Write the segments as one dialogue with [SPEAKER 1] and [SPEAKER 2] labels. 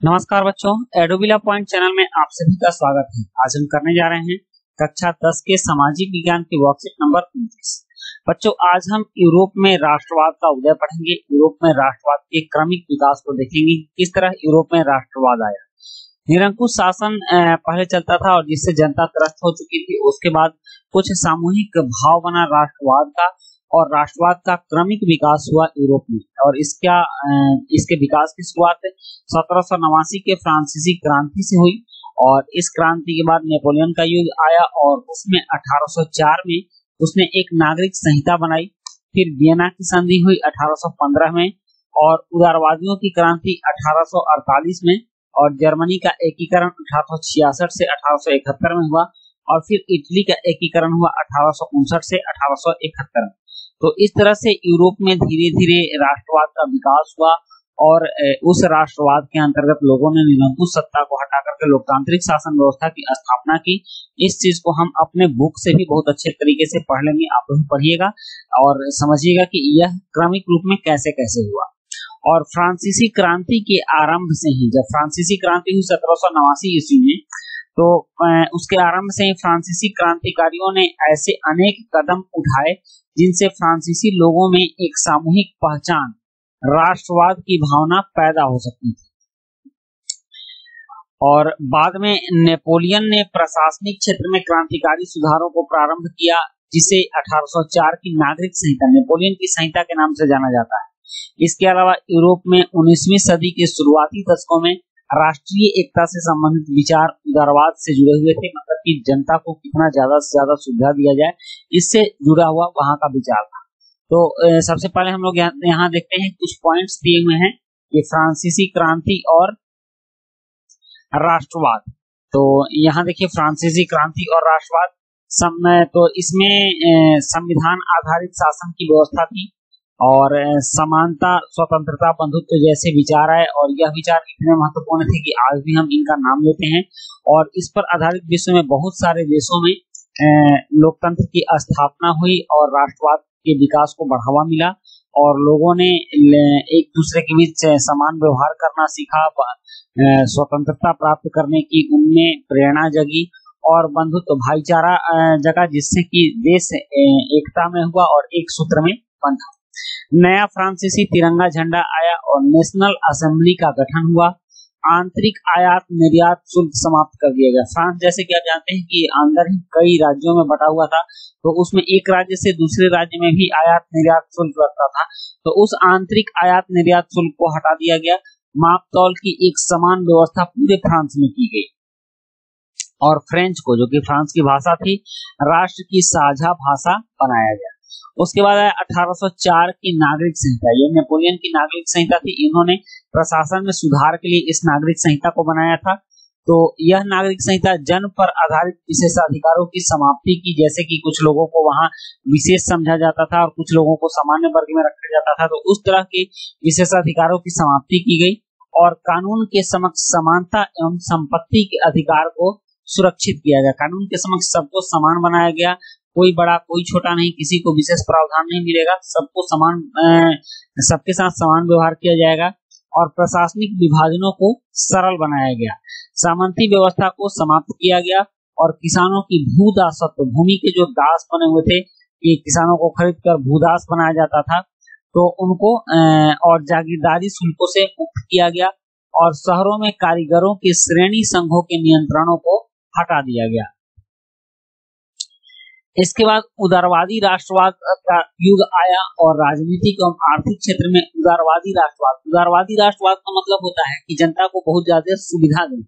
[SPEAKER 1] नमस्कार बच्चों, एडोबिला point channel में आप सभी का स्वागत है। आज हम करने जा रहे हैं कक्षा 10 के सामाजिक विज्ञान की वर्कशीट नंबर 29। बच्चों, आज हम यूरोप में राष्ट्रवाद का उदय पढ़ेंगे। यूरोप में राष्ट्रवाद के क्रमिक विकास को देखेंगे, किस तरह यूरोप में राष्ट्रवाद आया। निरंकुश शासन पहले चलता था और जिससे जनता त्रस्त हो चुकी थी। उसके बाद कुछ सामूहिक भाव बना राष्ट्रवाद का और राष्ट्रवाद का क्रमिक विकास हुआ यूरोप में। और इसके विकास की शुरुआत 1789 के फ्रांसीसी क्रांति से हुई और इस क्रांति के बाद नेपोलियन का युग आया और उसमें 1804 में उसने एक नागरिक संहिता बनाई। फिर वियना की संधि हुई 1815 में और उदारवादियों की क्रांति 1848 में और जर्मनी का एकीकरण 1866 से 1871 में हुआ और फिर इटली का एकीकरण हुआ 1859 से 1871 में। तो इस तरह से यूरोप में धीरे धीरे राष्ट्रवाद का विकास हुआ और उस राष्ट्रवाद के अंतर्गत लोगों ने निरंकुश सत्ता को हटा करके लोकतांत्रिक शासन व्यवस्था की स्थापना की। इस चीज को हम अपने बुक से भी बहुत अच्छे तरीके से पढ़ लेंगे। आप लोग पढ़िएगा और समझिएगा कि यह क्रमिक रूप में कैसे कैसे हुआ। और फ्रांसीसी क्रांति के आरंभ से ही, जब फ्रांसीसी क्रांति हुई 1789 ईस्वी में, तो उसके आरंभ से ही फ्रांसीसी क्रांतिकारियों ने ऐसे अनेक कदम उठाए जिनसे फ्रांसीसी लोगों में एक सामूहिक पहचान, राष्ट्रवाद की भावना पैदा हो सकती थी। और बाद में नेपोलियन ने प्रशासनिक क्षेत्र में क्रांतिकारी सुधारों को प्रारंभ किया, जिसे 1804 की नागरिक संहिता, नेपोलियन की संहिता के नाम से जाना जाता है। इसके अलावा यूरोप में 19वीं सदी के शुरुआती दशकों में राष्ट्रीय एकता से संबंधित विचार उदारवाद से जुड़े हुए थे, मतलब कि जनता को कितना ज्यादा से ज्यादा सुविधा दिया जाए, इससे जुड़ा हुआ वहां का विचार था। तो सबसे पहले हम लोग यहाँ देखते हैं, कुछ पॉइंट्स दिए हुए हैं कि फ्रांसीसी क्रांति और राष्ट्रवाद। तो यहाँ देखिए, फ्रांसीसी क्रांति और राष्ट्रवाद समय, तो इसमें संविधान आधारित शासन की व्यवस्था थी और समानता, स्वतंत्रता, बंधुत्व जैसे विचार आए और यह विचार इतने महत्वपूर्ण थे कि आज भी हम इनका नाम लेते हैं। और इस पर आधारित विश्व में बहुत सारे देशों में लोकतंत्र की स्थापना हुई और राष्ट्रवाद के विकास को बढ़ावा मिला और लोगों ने एक दूसरे के बीच समान व्यवहार करना सीखा, स्वतंत्रता प्राप्त करने की उनमें प्रेरणा जगी और बंधुत्व, भाईचारा जगा, जिससे कि देश एकता में हुआ और एक सूत्र में बंधा। नया फ्रांसीसी तिरंगा झंडा आया और नेशनल असेंबली का गठन हुआ। आंतरिक आयात निर्यात शुल्क समाप्त कर दिया गया। फ्रांस, जैसे कि आप जानते हैं कि अंदर ही कई राज्यों में बटा हुआ था, तो उसमें एक राज्य से दूसरे राज्य में भी आयात निर्यात शुल्क लगता था, तो उस आंतरिक आयात निर्यात शुल्क को हटा दिया गया। माप तौल की एक समान व्यवस्था पूरे फ्रांस में की गई और फ्रेंच को, जो कि फ्रांस की भाषा थी, राष्ट्र की साझा भाषा बनाया गया। उसके बाद 1804 की नागरिक संहिता, ये नेपोलियन की नागरिक संहिता थी। इन्होंने प्रशासन में सुधार के लिए इस नागरिक संहिता को बनाया था। तो यह नागरिक संहिता जन्म पर आधारित विशेषाधिकारों की समाप्ति की, जैसे कि कुछ लोगों को वहां विशेष समझा जाता था और कुछ लोगों को सामान्य वर्ग में रखा जाता था, तो उस तरह के विशेषाधिकारों की समाप्ति की गई और कानून के समक्ष समानता एवं संपत्ति के अधिकार को सुरक्षित किया गया। कानून के समक्ष सबको समान बनाया गया, कोई बड़ा कोई छोटा नहीं, किसी को विशेष प्रावधान नहीं मिलेगा, सबको समान, सबके साथ समान व्यवहार किया जाएगा और प्रशासनिक विभाजनों को सरल बनाया गया। सामंती व्यवस्था को समाप्त किया गया और किसानों की भूदासत्व, भूमि के जो दास बने हुए थे, कि किसानों को खरीद कर भूदास बनाया जाता था, तो उनको और जागीरदारी शुल्कों से मुक्त किया गया और शहरों में कारीगरों के श्रेणी संघों के नियंत्रणों को हटा दिया गया। इसके बाद उदारवादी राष्ट्रवाद का युग आया और राजनीतिक एवं आर्थिक क्षेत्र में उदारवादी राष्ट्रवाद का मतलब होता है कि जनता को बहुत ज्यादा सुविधा देना।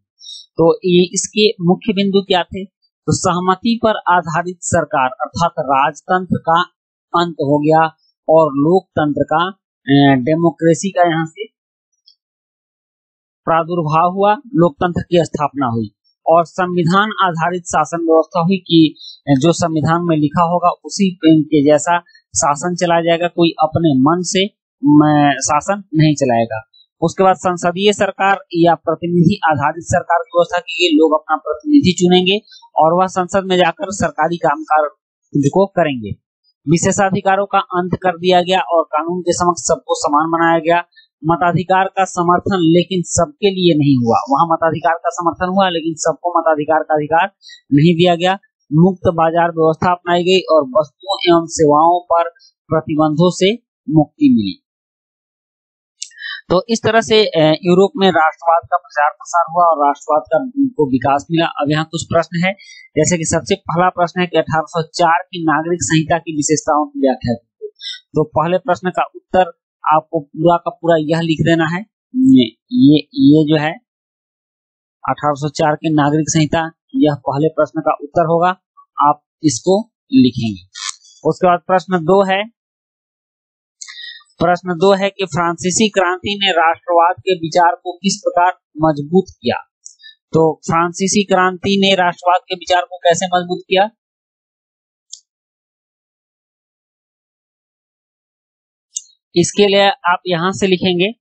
[SPEAKER 1] तो ये इसके मुख्य बिंदु क्या थे? तो सहमति पर आधारित सरकार, अर्थात राजतंत्र का अंत हो गया और लोकतंत्र का, डेमोक्रेसी का यहाँ से प्रादुर्भाव हुआ, लोकतंत्र की स्थापना हुई और संविधान आधारित शासन व्यवस्था हुई कि जो संविधान में लिखा होगा उसी के जैसा शासन चलाया जाएगा, कोई अपने मन से शासन नहीं चलाएगा। उसके बाद संसदीय सरकार या प्रतिनिधि आधारित सरकार की व्यवस्था की गई। लोग अपना प्रतिनिधि चुनेंगे और वह संसद में जाकर सरकारी कामकाज को करेंगे। विशेषाधिकारों का अंत कर दिया गया और कानून के समक्ष सबको समान बनाया गया। मताधिकार का समर्थन लेकिन सबके लिए नहीं हुआ। वहां मताधिकार का समर्थन हुआ लेकिन सबको मताधिकार का अधिकार नहीं दिया गया। मुक्त बाजार व्यवस्था अपनाई गई और वस्तुओं एवं सेवाओं पर प्रतिबंधों से मुक्ति मिली। तो इस तरह से यूरोप में राष्ट्रवाद का प्रचार प्रसार हुआ और राष्ट्रवाद का को विकास मिला। अब यहाँ कुछ प्रश्न है, जैसे कि सबसे पहला प्रश्न है कि 1804 की नागरिक संहिता की विशेषताओं की व्याख्या। तो पहले प्रश्न का उत्तर आपको पूरा का पूरा यह लिख देना है। ये जो है 1804 की नागरिक संहिता, यह पहले प्रश्न का उत्तर होगा, आप इसको लिखेंगे। उसके बाद प्रश्न 2 है, प्रश्न 2 है कि फ्रांसीसी क्रांति ने राष्ट्रवाद के विचार को किस प्रकार मजबूत किया। तो फ्रांसीसी क्रांति ने राष्ट्रवाद के विचार को कैसे मजबूत किया, इसके लिए आप यहां से लिखेंगे।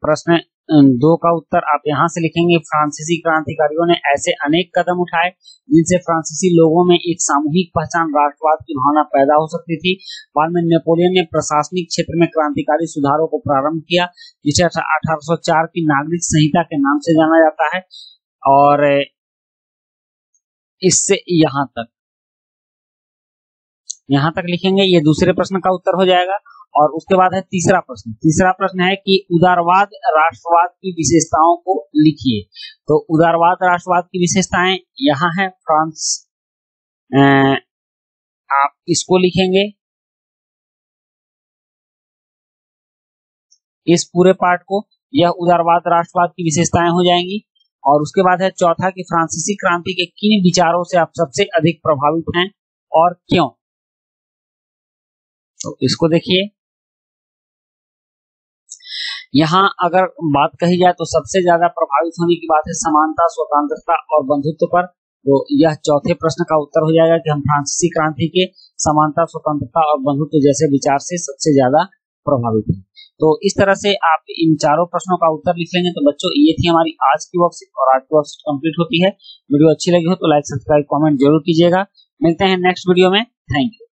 [SPEAKER 1] प्रश्न 2 का उत्तर आप यहां से लिखेंगे। फ्रांसीसी क्रांतिकारियों ने ऐसे अनेक कदम उठाए जिनसे फ्रांसीसी लोगों में एक सामूहिक पहचान, राष्ट्रवाद की भावना पैदा हो सकती थी। बाद में नेपोलियन ने प्रशासनिक क्षेत्र में क्रांतिकारी सुधारों को प्रारंभ किया, जिसे 1804 की नागरिक संहिता के नाम से जाना जाता है। और इससे यहां तक लिखेंगे, ये दूसरे प्रश्न का उत्तर हो जाएगा। और उसके बाद है तीसरा प्रश्न। तीसरा प्रश्न है कि उदारवाद राष्ट्रवाद की विशेषताओं को लिखिए। तो उदारवाद राष्ट्रवाद की विशेषताएं यहाँ है। फ्रांस, आप इसको लिखेंगे, इस पूरे पार्ट को, यह उदारवाद राष्ट्रवाद की विशेषताएं हो जाएंगी। और उसके बाद है चौथा कि फ्रांसीसी क्रांति के किन विचारों से आप सबसे अधिक प्रभावित हैं और क्यों। तो इसको देखिए, यहाँ अगर बात कही जाए तो सबसे ज्यादा प्रभावित होने की बात है समानता, स्वतंत्रता और बंधुत्व पर। तो यह चौथे प्रश्न का उत्तर हो जाएगा कि हम फ्रांसीसी क्रांति के समानता, स्वतंत्रता और बंधुत्व जैसे विचार से सबसे ज्यादा प्रभावित हैं। तो इस तरह से आप इन चारों प्रश्नों का उत्तर लिख लेंगे। तो बच्चों, ये थी हमारी आज की वर्कशीट और आज की वर्कशीट कंप्लीट होती है। वीडियो अच्छी लगी हो तो लाइक, सब्सक्राइब, कमेंट जरूर कीजिएगा। मिलते हैं नेक्स्ट वीडियो में। Thank you.